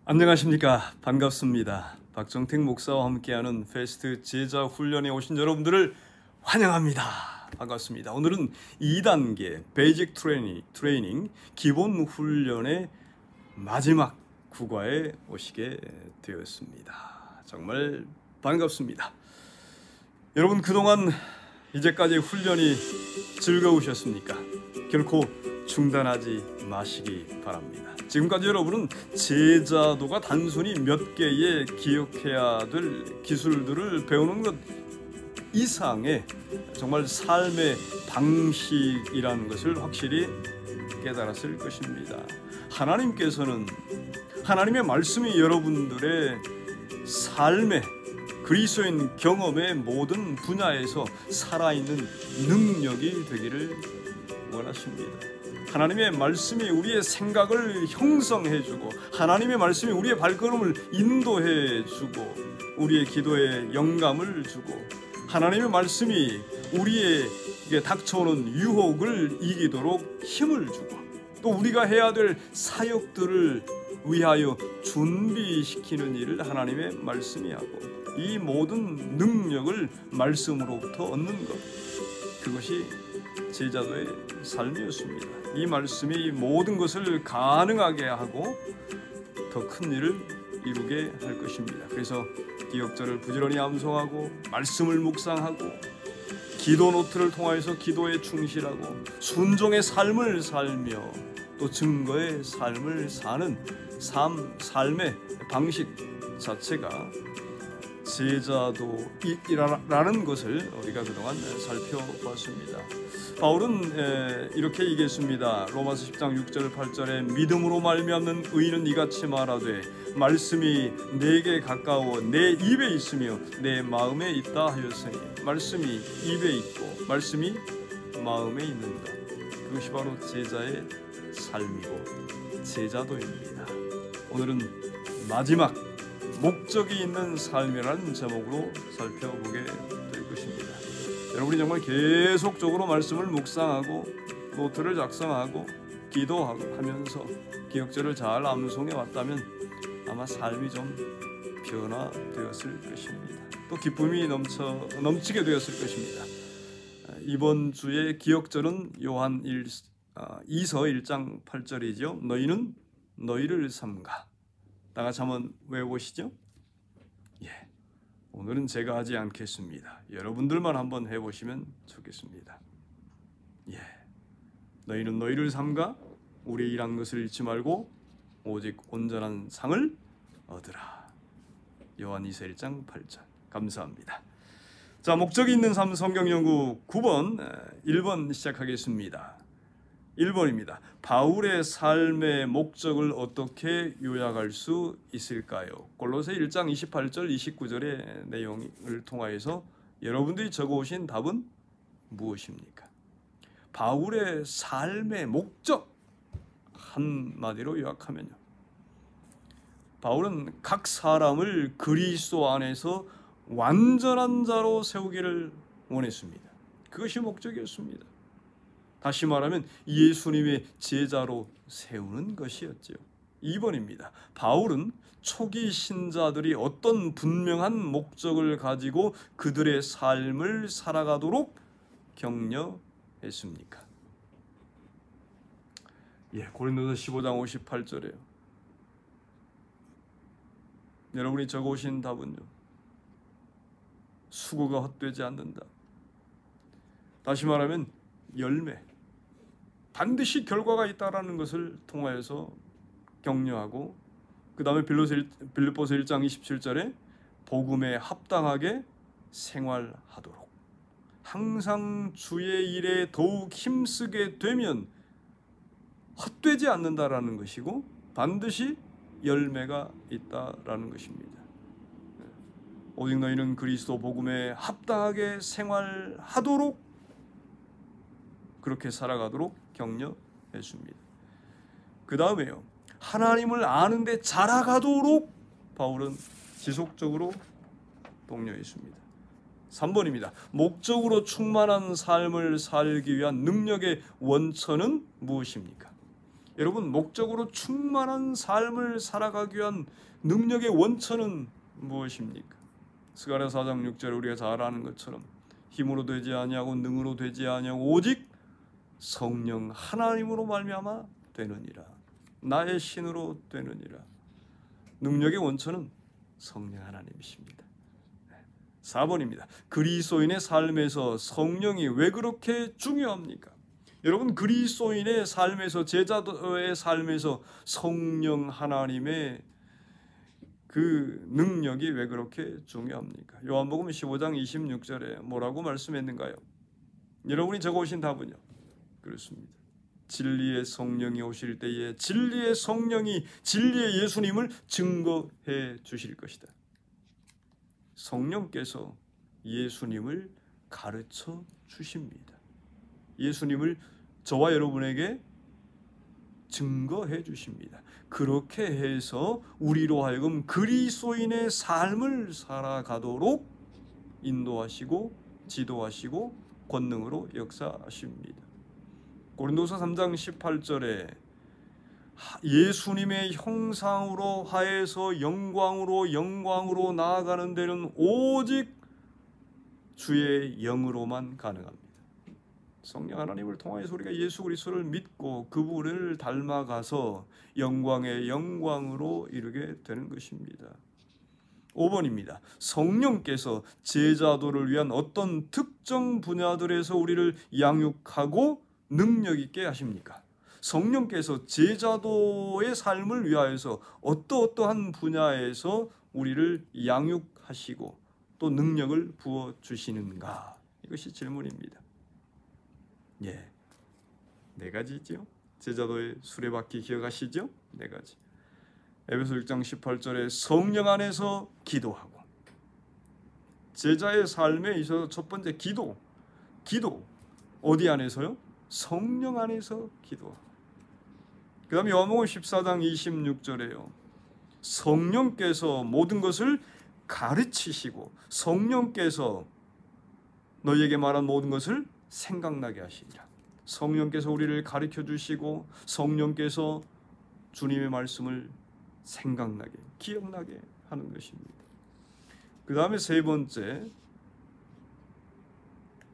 안녕하십니까. 반갑습니다. 박정택 목사와 함께하는 패스트 제자 훈련에 오신 여러분들을 환영합니다. 반갑습니다. 오늘은 2단계 베이직 트레이닝 기본 훈련의 마지막 국가에 오시게 되었습니다. 정말 반갑습니다. 여러분, 그동안 이제까지 훈련이 즐거우셨습니까? 결코 중단하지 마시기 바랍니다. 지금까지 여러분은 제자도가 단순히 몇 개의 기억해야 될 기술들을 배우는 것 이상의 정말 삶의 방식이라는 것을 확실히 깨달았을 것입니다. 하나님께서는 하나님의 말씀이 여러분들의 삶의 그리스도인 경험의 모든 분야에서 살아있는 능력이 되기를 원하십니다. 하나님의 말씀이 우리의 생각을 형성해주고 하나님의 말씀이 우리의 발걸음을 인도해주고 우리의 기도에 영감을 주고 하나님의 말씀이 우리에게 닥쳐오는 유혹을 이기도록 힘을 주고 또 우리가 해야 될 사역들을 위하여 준비시키는 일을 하나님의 말씀이 하고 이 모든 능력을 말씀으로부터 얻는 것, 그것이 제자도의 삶이었습니다. 이 말씀이 모든 것을 가능하게 하고 더 큰 일을 이루게 할 것입니다. 그래서 기억절을 부지런히 암송하고 말씀을 묵상하고 기도 노트를 통하여서 기도에 충실하고 순종의 삶을 살며 또 증거의 삶을 사는 삶의 방식 자체가 제자도라는 것을 우리가 그동안 살펴봤습니다. 바울은 이렇게 얘기했습니다. 로마서 10장 6절 8절에 믿음으로 말미암는 의인은 이같이 말하되 말씀이 내게 가까워 내 입에 있으며 내 마음에 있다 하였으니 말씀이 입에 있고 말씀이 마음에 있는 것, 그것이 바로 제자의 삶이고 제자도입니다. 오늘은 마지막 목적이 있는 삶이라는 제목으로 살펴보게 될 것입니다. 여러분이 정말 계속적으로 말씀을 묵상하고 노트를 작성하고 기도하고 하면서 기억절을 잘 암송해 왔다면 아마 삶이 좀 변화되었을 것입니다. 또 기쁨이 넘치게 되었을 것입니다. 이번 주의 기억절은 요한 2서 1장 8절이죠. 너희는 너희를 삼가. 다 같이 한번 외워보시죠. 오늘은 제가 하지 않겠습니다. 여러분들만 한번 해보시면 좋겠습니다. 너희는 너희를 삼가 우리의 일한 것을 잃지 말고 오직 온전한 상을 얻으라. 요한 2서 1장 8절. 감사합니다. 자, 목적이 있는 삶 성경연구 9번 1번 시작하겠습니다. 1번입니다. 바울의 삶의 목적을 어떻게 요약할 수 있을까요? 골로새 1장 28절 29절의 내용을 통하여서 여러분들이 적어오신 답은 무엇입니까? 바울의 삶의 목적 한마디로 요약하면요, 바울은 각 사람을 그리스도 안에서 완전한 자로 세우기를 원했습니다. 그것이 목적이었습니다. 다시 말하면 예수님의 제자로 세우는 것이었죠. 2번입니다. 바울은 초기 신자들이 어떤 분명한 목적을 가지고 그들의 삶을 살아가도록 격려했습니까? 고린도서 15장 58절에요. 여러분이 적어오신 답은요, 수고가 헛되지 않는다. 다시 말하면 열매, 반드시 결과가 있다라는 것을 통하여서 격려하고, 그 다음에 빌립보서 1장 27절에 복음에 합당하게 생활하도록, 항상 주의 일에 더욱 힘쓰게 되면 헛되지 않는다라는 것이고 반드시 열매가 있다라는 것입니다. 오직 너희는 그리스도 복음에 합당하게 생활하도록, 그렇게 살아가도록 격려했습니다. 그 다음에요, 하나님을 아는데 자라가도록 바울은 지속적으로 독려했습니다. 3번입니다. 목적으로 충만한 삶을 살기 위한 능력의 원천은 무엇입니까? 여러분, 목적으로 충만한 삶을 살아가기 위한 능력의 원천은 무엇입니까? 스가랴 4장 6절에 우리가 잘 아는 것처럼 힘으로 되지 아니하고 능으로 되지 아니하고 오직 성령 하나님으로 말미암아 되느니라. 나의 신으로 되느니라. 능력의 원천은 성령 하나님이십니다. 4번입니다. 그리스도인의 삶에서 성령이 왜 그렇게 중요합니까? 여러분, 그리스도인의 삶에서, 제자도의 삶에서 성령 하나님의 그 능력이 왜 그렇게 중요합니까? 요한복음 15장 26절에 뭐라고 말씀했는가요? 여러분이 적어오신 답은요? 그렇습니다. 진리의 성령이 오실 때에 진리의 성령이 진리의 예수님을 증거해 주실 것이다. 성령께서 예수님을 가르쳐 주십니다. 예수님을 저와 여러분에게 증거해 주십니다. 그렇게 해서 우리로 하여금 그리스도인의 삶을 살아가도록 인도하시고 지도하시고 권능으로 역사하십니다. 고린도서 3장 18절에 예수님의 형상으로 하에서 영광으로 나아가는 데는 오직 주의 영으로만 가능합니다. 성령 하나님을 통하여서 우리가 예수 그리스도를 믿고 그분을 닮아가서 영광의 영광으로 이르게 되는 것입니다. 5번입니다. 성령께서 제자도를 위한 어떤 특정 분야들에서 우리를 양육하고 능력 있게 하십니까? 성령께서 제자도의 삶을 위하여서 어떠한 분야에서 우리를 양육하시고 또 능력을 부어주시는가? 이것이 질문입니다. 예, 4가지죠. 제자도의 수레바퀴 기억하시죠? 4가지. 에베소 6장 18절에 성령 안에서 기도하고, 제자의 삶에 있어서 첫 번째 기도 어디 안에서요? 성령 안에서 기도하고. 그 다음에 요한복음 14장 26절에요. 성령께서 모든 것을 가르치시고 성령께서 너희에게 말한 모든 것을 생각나게 하시리라. 성령께서 우리를 가르쳐 주시고 성령께서 주님의 말씀을 생각나게, 기억나게 하는 것입니다. 그 다음에 3번째,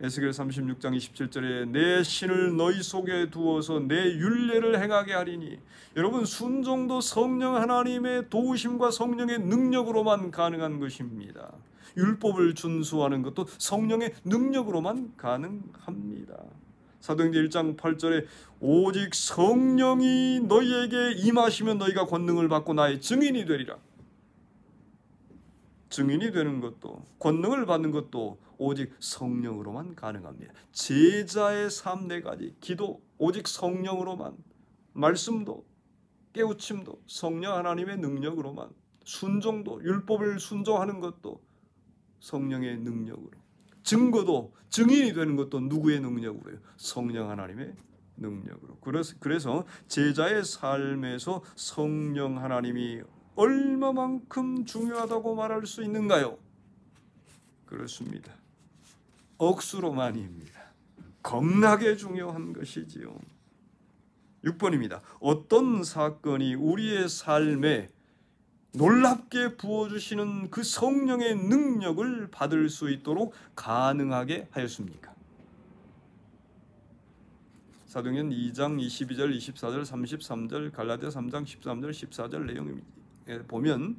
에스겔 36장 27절에 내 신을 너희 속에 두어서 내 율례를 행하게 하리니, 여러분, 순종도 성령 하나님의 도우심과 성령의 능력으로만 가능한 것입니다. 율법을 준수하는 것도 성령의 능력으로만 가능합니다. 사도행전 1장 8절에 오직 성령이 너희에게 임하시면 너희가 권능을 받고 나의 증인이 되리라. 증인이 되는 것도, 권능을 받는 것도 오직 성령으로만 가능합니다. 제자의 삶 4가지, 기도 오직 성령으로만, 말씀도 깨우침도 성령 하나님의 능력으로만, 순종도 율법을 순종하는 것도 성령의 능력으로, 증거도 증인이 되는 것도 누구의 능력으로요? 성령 하나님의 능력으로. 그래서 제자의 삶에서 성령 하나님이 얼마만큼 중요하다고 말할 수 있는가요? 그렇습니다. 억수로만입니다. 겁나게 중요한 것이지요. 6번입니다. 어떤 사건이 우리의 삶에 놀랍게 부어주시는 그 성령의 능력을 받을 수 있도록 가능하게 하였습니까? 사도행전 2장 22절, 24절, 33절, 갈라디아 3장 13절, 14절 내용입니다. 보면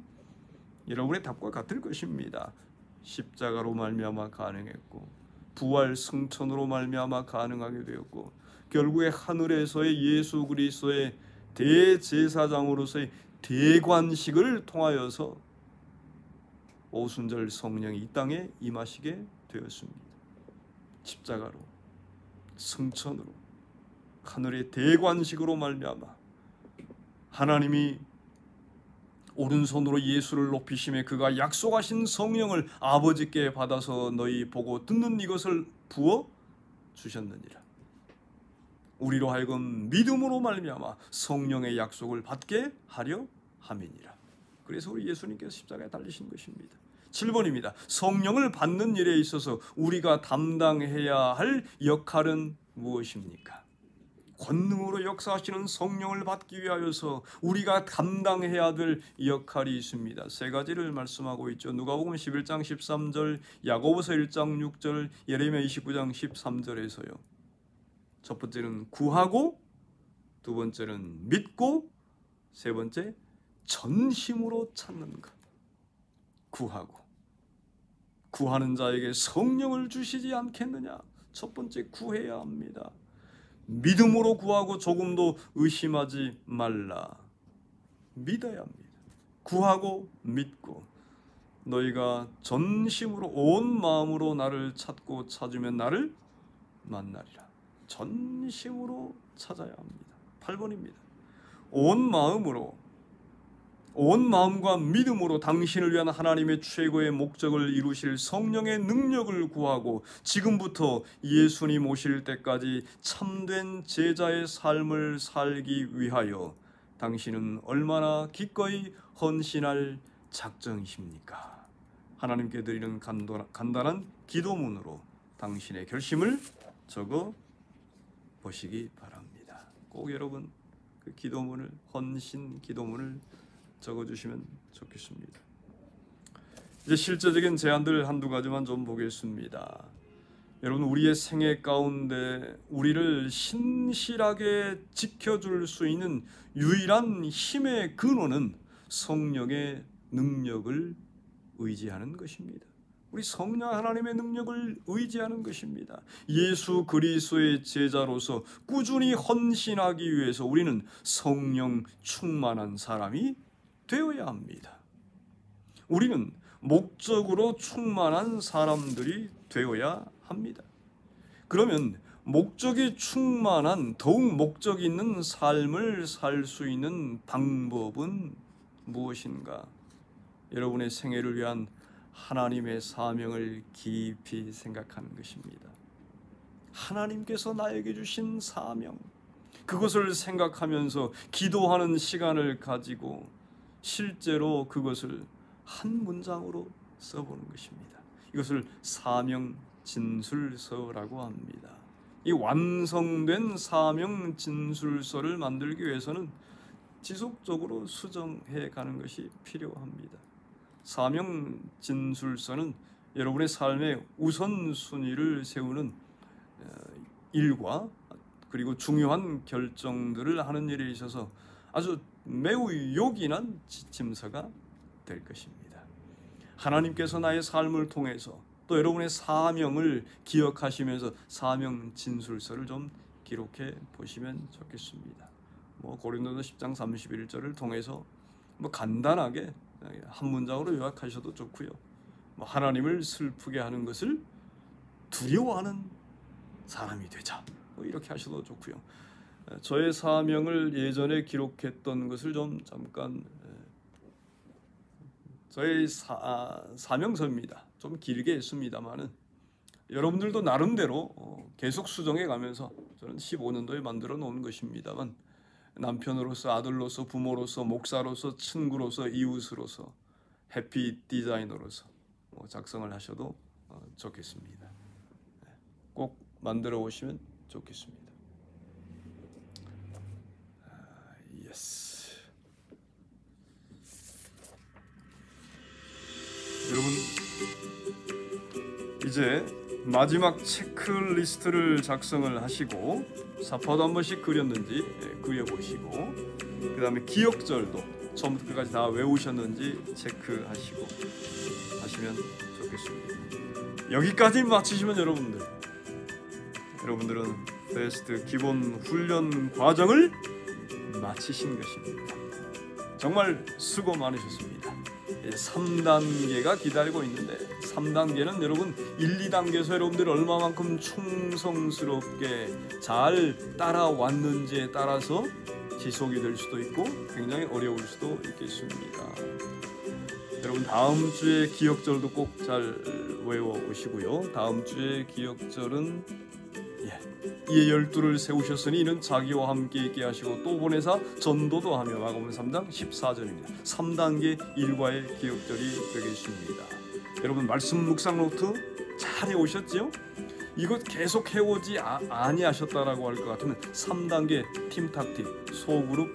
여러분의 답과 같을 것입니다. 십자가로 말미암아 가능했고, 부활 승천으로 말미암아 가능하게 되었고, 결국에 하늘에서의 예수 그리스도의 대제사장으로서의 대관식을 통하여서 오순절 성령이 이 땅에 임하시게 되었습니다. 십자가로, 승천으로, 하늘의 대관식으로 말미암아 하나님이 오른손으로 예수를 높이심에 그가 약속하신 성령을 아버지께 받아서 너희 보고 듣는 이것을 부어 주셨느니라. 우리로 하여금 믿음으로 말미암아 성령의 약속을 받게 하려 함이니라. 그래서 우리 예수님께서 십자가에 달리신 것입니다. 7번입니다. 성령을 받는 일에 있어서 우리가 담당해야 할 역할은 무엇입니까? 권능으로 역사하시는 성령을 받기 위하여서 우리가 감당해야 될 역할이 있습니다. 세 가지를 말씀하고 있죠. 누가복음 11장 13절, 야고보서 1장 6절, 예레미야 29장 13절에서요. 첫 번째는 구하고, 두 번째는 믿고, 세 번째 전심으로 찾는 것. 구하고, 구하는 자에게 성령을 주시지 않겠느냐? 첫 번째 구해야 합니다. 믿음으로 구하고 조금도 의심하지 말라. 믿어야 합니다. 구하고 믿고, 너희가 전심으로 온 마음으로 나를 찾고 찾으면 나를 만나리라. 전심으로 찾아야 합니다. 8번입니다. 온 마음으로, 온 마음과 믿음으로 당신을 위한 하나님의 최고의 목적을 이루실 성령의 능력을 구하고 지금부터 예수님 오실 때까지 참된 제자의 삶을 살기 위하여 당신은 얼마나 기꺼이 헌신할 작정이십니까? 하나님께 드리는 간단한 기도문으로 당신의 결심을 적어 보시기 바랍니다. 꼭 여러분 그 기도문을, 헌신 기도문을 적어주시면 좋겠습니다. 이제 실제적인 제안들 한두 가지만 좀 보겠습니다. 여러분, 우리의 생애 가운데 우리를 신실하게 지켜줄 수 있는 유일한 힘의 근원은 성령의 능력을 의지하는 것입니다. 우리 성령 하나님의 능력을 의지하는 것입니다. 예수 그리스도의 제자로서 꾸준히 헌신하기 위해서 우리는 성령 충만한 사람이 되어야 합니다. 우리는 목적으로 충만한 사람들이 되어야 합니다. 그러면 목적이 충만한, 더욱 목적 있는 삶을 살 수 있는 방법은 무엇인가? 여러분의 생애를 위한 하나님의 사명을 깊이 생각하는 것입니다. 하나님께서 나에게 주신 사명, 그것을 생각하면서 기도하는 시간을 가지고 실제로 그것을 한 문장으로 써보는 것입니다. 이것을 사명 진술서라고 합니다. 이 완성된 사명 진술서를 만들기 위해서는 지속적으로 수정해 가는 것이 필요합니다. 사명 진술서는 여러분의 삶의 우선순위를 세우는 일과 그리고 중요한 결정들을 하는 일에 있어서 아주 매우 요긴한 지침서가 될 것입니다. 하나님께서 나의 삶을 통해서 또 여러분의 사명을 기억하시면서 사명 진술서를 좀 기록해 보시면 좋겠습니다. 고린도서 10장 31절을 통해서 간단하게 한 문장으로 요약하셔도 좋고요. 하나님을 슬프게 하는 것을 두려워하는 사람이 되자, 이렇게 하셔도 좋고요. 저의 사명을 예전에 기록했던 것을 좀 잠깐, 저의 사명서입니다. 좀 길게 했습니다만은 여러분들도 나름대로 계속 수정해 가면서 저는 15년도에 만들어 놓은 것입니다만, 남편으로서, 아들로서, 부모로서, 목사로서, 친구로서, 이웃으로서, 해피 디자이너로서 작성을 하셔도 좋겠습니다. 꼭 만들어 오시면 좋겠습니다. 예스. 여러분, 이제 마지막 체크리스트를 작성을 하시고 사파도 한 번씩 그렸는지 그려보시고, 그 다음에 기억절도 처음부터 끝까지 다 외우셨는지 체크하시고 하시면 좋겠습니다. 여기까지 마치시면 여러분들은 베스트 기본 훈련 과정을 마치신 것입니다. 정말 수고 많으셨습니다. 3단계가 기다리고 있는데 3단계는 여러분 1, 2단계에서 여러분들이 얼마만큼 충성스럽게 잘 따라왔는지에 따라서 지속이 될 수도 있고 굉장히 어려울 수도 있겠습니다. 여러분, 다음 주에 기억절도 꼭 잘 외워오시고요. 다음 주에 기억절은 이에 열두를 세우셨으니 이는 자기와 함께 있게 하시고 또 보내사 전도도 하며, 마가복음 3장 14절입니다. 3단계 일과의 기억절이 되겠습니다. 여러분, 말씀 묵상 노트 잘 해오셨죠? 이것 계속 해오지 아니하셨다라고 할 것 같으면 3단계 팀탁틱 소그룹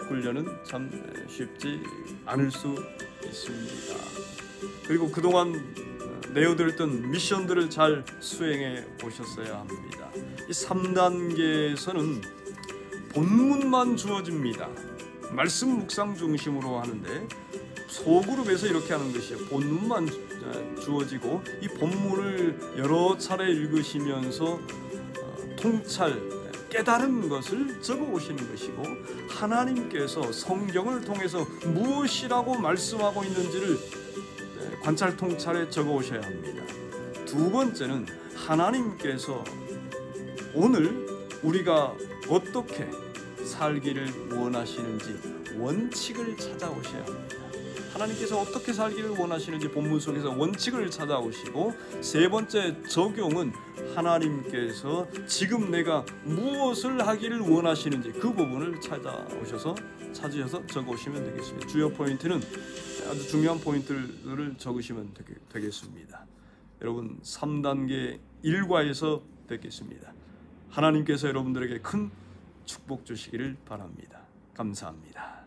훈련은 참 쉽지 않을 수 있습니다. 그리고 그동안 내어드렸던 미션들을 잘 수행해 오셨어야 합니다. 이 3단계에서는 본문만 주어집니다. 말씀 묵상 중심으로 하는데 소그룹에서 이렇게 하는 것이에요. 본문만 주어지고 이 본문을 여러 차례 읽으시면서 통찰 깨달은 것을 적어 오시는 것이고, 하나님께서 성경을 통해서 무엇이라고 말씀하고 있는지를 관찰 통찰에 적어 오셔야 합니다. 두 번째는 하나님께서 오늘 우리가 어떻게 살기를 원하시는지 원칙을 찾아오셔야 합니다. 하나님께서 어떻게 살기를 원하시는지 본문 속에서 원칙을 찾아오시고, 세 번째 적용은 하나님께서 지금 내가 무엇을 하기를 원하시는지 그 부분을 찾으셔서 적으시면 되겠습니다. 주요 포인트는 아주 중요한 포인트를 적으시면 되겠습니다. 여러분 3단계 일과에서 뵙겠습니다. 하나님께서 여러분들에게 큰 축복 주시기를 바랍니다. 감사합니다.